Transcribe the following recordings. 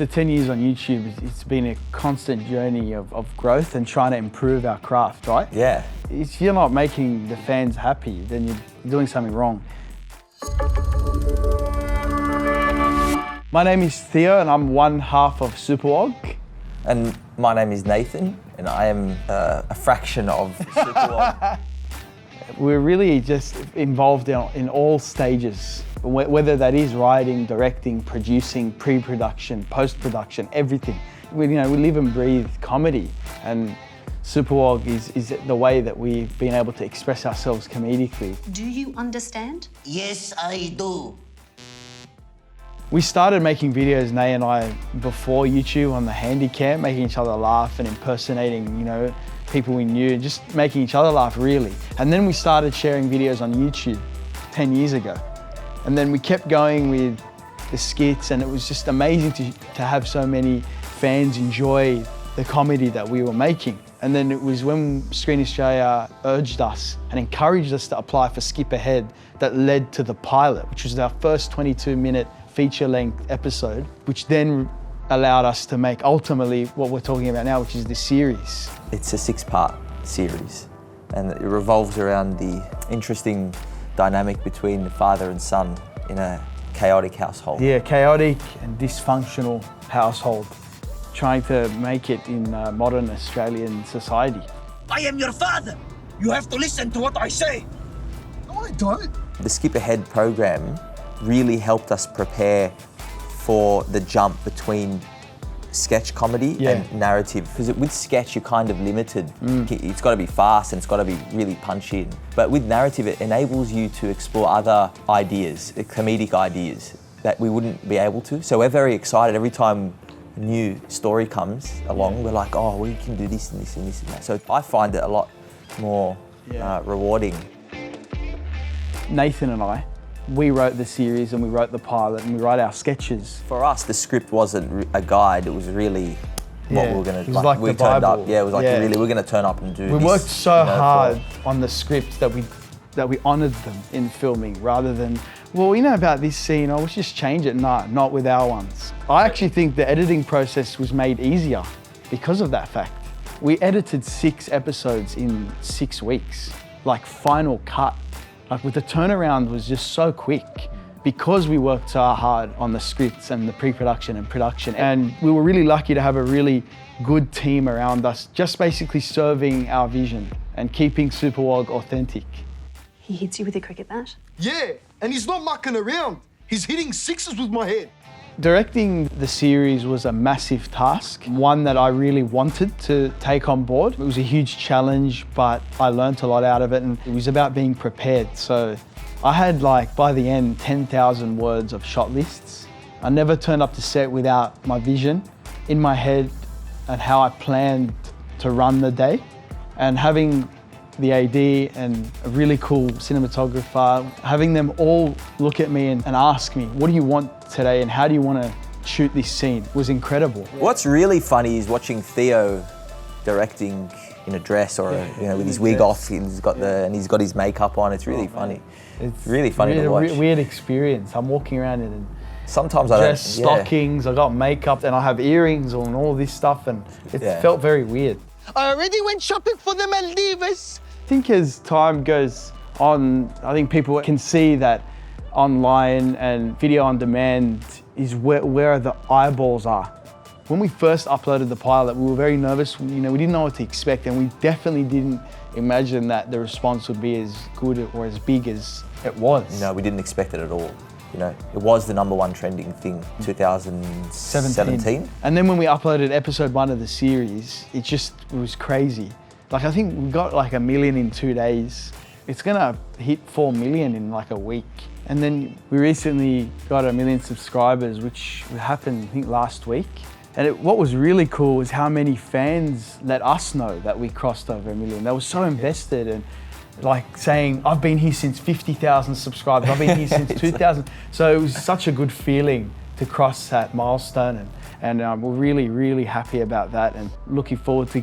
After 10 years on YouTube, it's been a constant journey of growth and trying to improve our craft, right? Yeah. If you're not making the fans happy, then you're doing something wrong. My name is Theo and I'm one half of Superwog. And my name is Nathan and I am a fraction of Superwog. We're really just involved in all stages, whether that is writing, directing, producing, pre-production, post-production, everything. We live and breathe comedy, and Superwog is the way that we've been able to express ourselves comedically. Do you understand? Yes, I do. We started making videos, Nay and I, before YouTube on the Handycam, making each other laugh and impersonating, people we knew, just making each other laugh, really. And then we started sharing videos on YouTube 10 years ago. And then we kept going with the skits, and it was just amazing to have so many fans enjoy the comedy that we were making. And then it was when Screen Australia urged us and encouraged us to apply for Skip Ahead that led to the pilot, which was our first 22-minute feature-length episode, which then allowed us to make ultimately what we're talking about now, which is this series. It's a 6-part series and it revolves around the interesting dynamic between the father and son in a chaotic household. Yeah, chaotic and dysfunctional household, trying to make it in modern Australian society. I am your father. You have to listen to what I say. No, I don't. The Skip Ahead program really helped us prepare for the jump between sketch comedy and narrative. Because with sketch, you're kind of limited. It's got to be fast and it's got to be really punchy. But with narrative, it enables you to explore other ideas, comedic ideas that we wouldn't be able to. So we're very excited every time a new story comes along. We're like, oh, we can do this and this and this and that. So I find it a lot more rewarding. Nathan and I, we wrote the series and we wrote the pilot and we wrote our sketches. For us, the script wasn't a guide, it was really what we were going to do. Like we the turned Bible. up, it was like really, we're going to turn up and do this. We worked so hard on the script that we honoured them in filming rather than, well, about this scene, let's just change it. No, not with our ones. I actually think the editing process was made easier because of that fact. We edited 6 episodes in 6 weeks, like final cut. Like the turnaround was just so quick because we worked so hard on the scripts and the pre-production and production. And we were really lucky to have a really good team around us, just basically serving our vision and keeping Superwog authentic. He hits you with a cricket bat? Yeah, and he's not mucking around. He's hitting 6s with my head. Directing the series was a massive task, one that I really wanted to take on board. It was a huge challenge, but I learned a lot out of it, and it was about being prepared. So I had, by the end, 10,000 words of shot lists. I never turned up to set without my vision in my head and how I planned to run the day. And having the AD and a really cool cinematographer, having them all look at me and ask me, what do you want today and how do you want to shoot this scene, was incredible. What's really funny is watching Theo directing in a dress or with his wig off, and he's got his makeup on. It's really funny. It's really funny to watch. Weird experience. I'm walking around in sometimes I don't. Stockings, I got makeup and I have earrings on, all this stuff, and it felt very weird. I already went shopping for the Maldives. I think as time goes on, I think people can see that online and video on demand is where the eyeballs are. When we first uploaded the pilot, we were very nervous. We didn't know what to expect, and we definitely didn't imagine that the response would be as good or as big as it was. No, we didn't expect it at all. It was the #1 trending thing, 2017. And then when we uploaded episode 1 of the series, it was crazy. I think we got 1 million in 2 days. It's gonna hit 4 million in a week. And then we recently got 1 million subscribers, which happened, I think, last week. And what was really cool was how many fans let us know that we crossed over 1 million. They were so invested and saying, I've been here since 50,000 subscribers, I've been here since 2,000. So it was such a good feeling to cross that milestone. And we're really, really happy about that and looking forward to,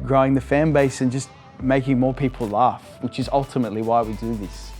growing the fan base and just making more people laugh, which is ultimately why we do this.